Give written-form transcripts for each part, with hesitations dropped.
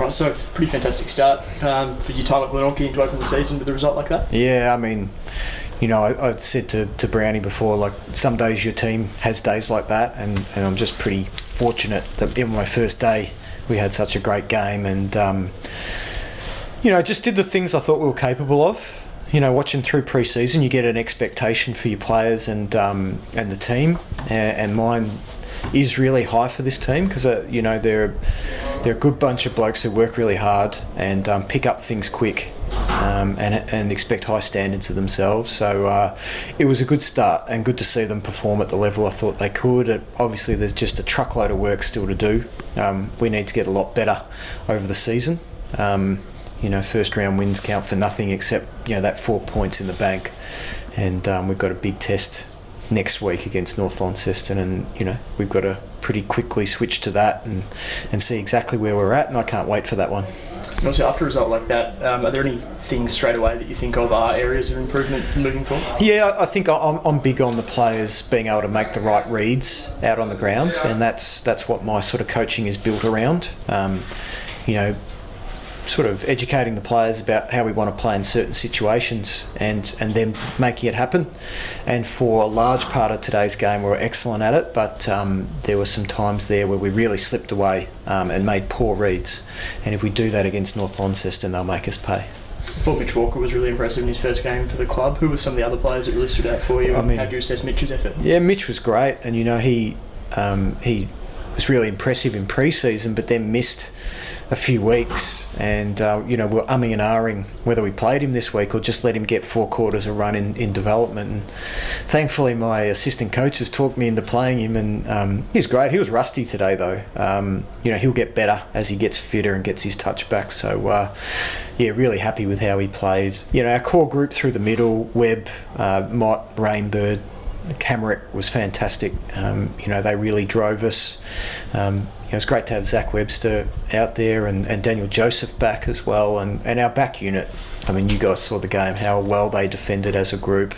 Right, so pretty fantastic start for your time at Glenorchy to open the season with a result like that. Yeah, I mean, I said to Brownie before, like, some days your team has days like that, and I'm just pretty fortunate that in my first day we had such a great game, and just did the things I thought we were capable of. Watching through pre-season, you get an expectation for your players and the team, and mine is really high for this team because they're a good bunch of blokes who work really hard and pick up things quick and expect high standards of themselves. So it was a good start and good to see them perform at the level I thought they could. Obviously, there's just a truckload of work still to do. We need to get a lot better over the season. First round wins count for nothing except that 4 points in the bank, and we've got a big test next week against North Launceston, and we've got to pretty quickly switch to that and see exactly where we're at, and I can't wait for that one. And also, after a result like that, are there any things straight away that you think of are areas of improvement moving forward? Yeah, I think I'm big on the players being able to make the right reads out on the ground, and that's what my sort of coaching is built around. Sort of educating the players about how we want to play in certain situations and then making it happen. And for a large part of today's game, we were excellent at it, but there were some times there where we really slipped away and made poor reads. And if we do that against North Launceston, they'll make us pay. I thought Mitch Walker was really impressive in his first game for the club. Who were some of the other players that really stood out for you? How do you assess Mitch's effort? Yeah, Mitch was great, and he was really impressive in pre-season, but then missed a few weeks, and we're umming and ahhing whether we played him this week or just let him get 4 quarters of run in development. And thankfully my assistant coaches talked me into playing him, and he's great. He was rusty today though. He'll get better as he gets fitter and gets his touch back. So really happy with how he played. Our core group through the middle, Webb, Mott, Rainbird, Camerick was fantastic. They really drove us. It was great to have Zach Webster out there and Daniel Joseph back as well, and our back unit. I mean, you guys saw the game, how well they defended as a group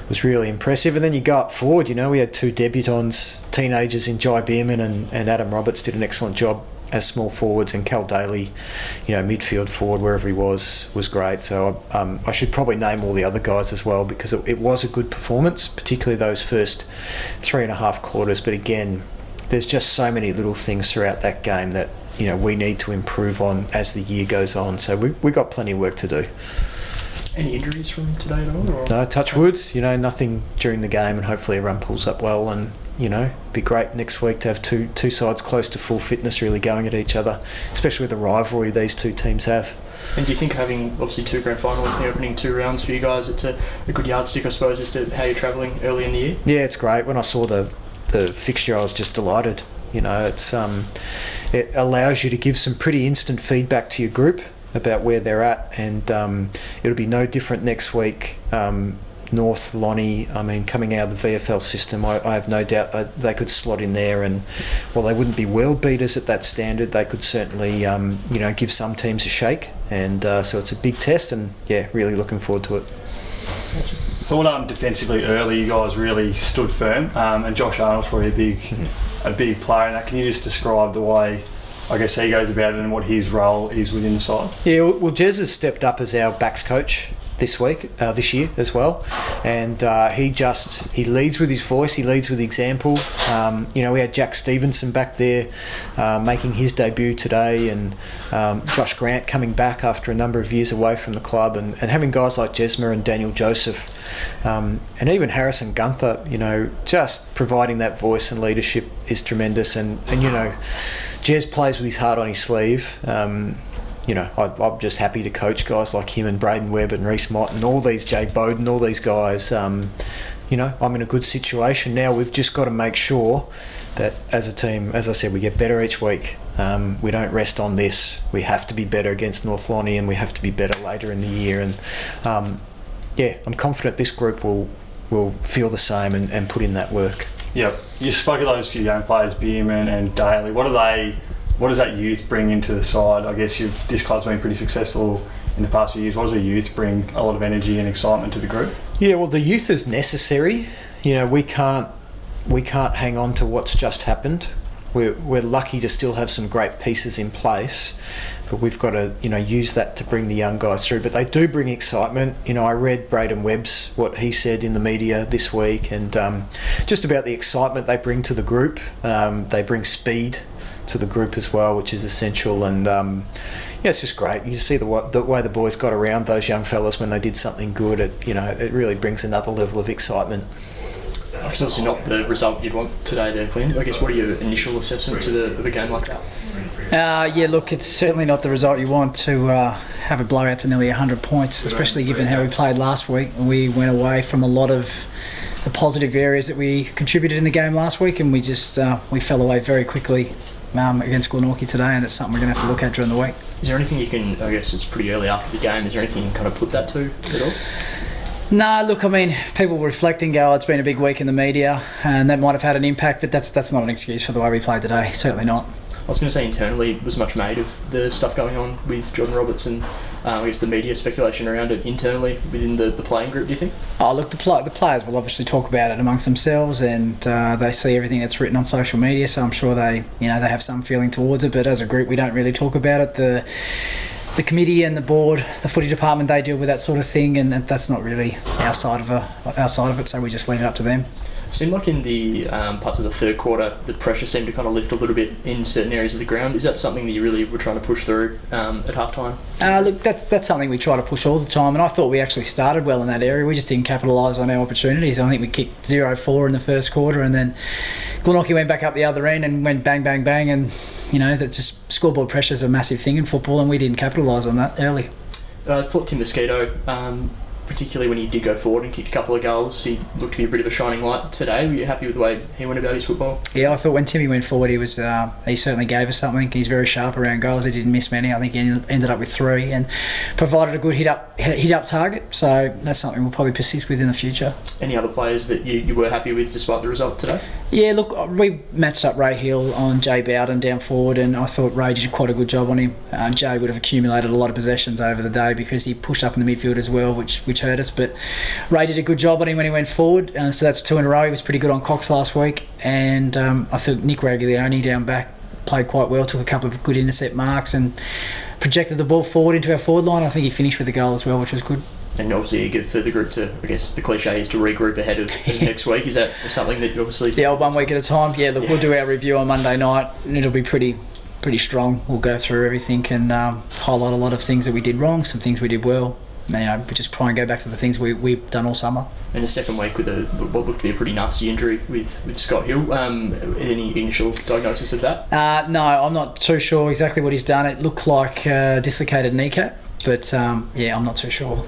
was really impressive. And then you go up forward, we had 2 debutants, teenagers in Jai Bierman and Adam Roberts did an excellent job as small forwards, and Cal Daly, midfield forward, wherever he was great. So I should probably name all the other guys as well, because it was a good performance, particularly those first 3.5 quarters. But again, there's just so many little things throughout that game that we need to improve on as the year goes on. So we got plenty of work to do. Any injuries from today at all? Or? No, touch wood. Nothing during the game, and hopefully everyone pulls up well. And be great next week to have two sides close to full fitness really going at each other, especially with the rivalry these two teams have. And do you think having obviously 2 grand finalists in the opening 2 rounds for you guys, it's a good yardstick, I suppose, as to how you're travelling early in the year? Yeah, it's great. When I saw the fixture, I was just delighted. It allows you to give some pretty instant feedback to your group about where they're at, and it'll be no different next week. North, Lonnie, coming out of the VFL system, I have no doubt they could slot in there, and while they wouldn't be world beaters at that standard, they could certainly give some teams a shake, and so it's a big test, and really looking forward to it. Thought defensively early you guys really stood firm, and Josh Arnold's probably a big player in that. Can you just describe the way I guess he goes about it and what his role is within the side? Yeah, well, Jez has stepped up as our backs coach this year as well, and he leads with his voice, he leads with example. We had Jack Stevenson back there making his debut today, and Josh Grant coming back after a number of years away from the club, and having guys like Jesmer and Daniel Joseph, and even Harrison Gunther, just providing that voice and leadership is tremendous. And Jez plays with his heart on his sleeve. I'm just happy to coach guys like him and Braden Webb and Reece Mott and all these, Jay Bowden, all these guys. I'm in a good situation now. We've just got to make sure that as a team, as I said, we get better each week. We don't rest on this. We have to be better against North Lonnie, and we have to be better later in the year. And I'm confident this group will feel the same and put in that work. Yep. You spoke of those few young players, Bierman and Daly. What does that youth bring into the side? I guess this club's been pretty successful in the past few years. What does the youth bring? A lot of energy and excitement to the group? Yeah, well, the youth is necessary. We can't hang on to what's just happened. we're lucky to still have some great pieces in place, but we've got to, use that to bring the young guys through. But they do bring excitement. I read Braden Webb's, what he said in the media this week, and just about the excitement they bring to the group. They bring speed to the group as well, which is essential. And it's just great. You see the way the boys got around those young fellas when they did something good. It really brings another level of excitement. It's obviously not the result you'd want today there, Clint. I guess, what are your initial assessments of a game like that? Look, it's certainly not the result you want to have a blowout to nearly 100 points, especially given how we played last week. We went away from a lot of the positive areas that we contributed in the game last week, and we just we fell away very quickly against Glenorchy today, and it's something we're going to have to look at during the week. Is there anything you can, I guess it's pretty early after the game, is there anything you can kind of put that to at all? No, look, I mean, people reflect and go, it's been a big week in the media, and that might have had an impact, but that's not an excuse for the way we played today, certainly not. I was going to say, internally, was much made of the stuff going on with Jordan Roberts and I guess the media speculation around it internally within the playing group, do you think? Oh, look, the players will obviously talk about it amongst themselves, and they see everything that's written on social media, so I'm sure they have some feeling towards it, but as a group we don't really talk about it. The committee and the board, the footy department, they deal with that sort of thing, and that's not really our side of it, so we just leave it up to them. It seemed like in the parts of the third quarter, the pressure seemed to kind of lift a little bit in certain areas of the ground. Is that something that you really were trying to push through at half-time? Look, that's something we try to push all the time, and I thought we actually started well in that area. We just didn't capitalise on our opportunities. I think we kicked 0-4 in the first quarter, and then Glenorchy went back up the other end and went bang, bang, bang, and that just scoreboard pressure is a massive thing in football, and we didn't capitalise on that early. I thought Tim Mosquito, particularly when he did go forward and kicked a couple of goals, he looked to be a bit of a shining light today. Were you happy with the way he went about his football? Yeah, I thought when Timmy went forward, he certainly gave us something. He's very sharp around goals. He didn't miss many. I think he ended up with 3 and provided a good hit up target. So that's something we'll probably persist with in the future. Any other players that you were happy with despite the result today? Yeah, look, we matched up Ray Hill on Jay Bowden down forward, and I thought Ray did quite a good job on him. Jay would have accumulated a lot of possessions over the day because he pushed up in the midfield as well, which hurt us. But Ray did a good job on him when he went forward, so that's 2 in a row. He was pretty good on Cox last week, and I thought Nick Raglione down back played quite well, took a couple of good intercept marks and projected the ball forward into our forward line. I think he finished with a goal as well, which was good. And obviously eager for the group to, I guess the cliche is to regroup ahead of next week. Is that something that you obviously... Yeah, 1 week at a time. Yeah, look, we'll do our review on Monday night, and it'll be pretty strong. We'll go through everything and highlight a lot of things that we did wrong, some things we did well. We just try and go back to the things we've done all summer. In the second week with what looked to be a pretty nasty injury with Scott Hill, any initial diagnosis of that? No, I'm not too sure exactly what he's done. It looked like dislocated kneecap, but I'm not too sure.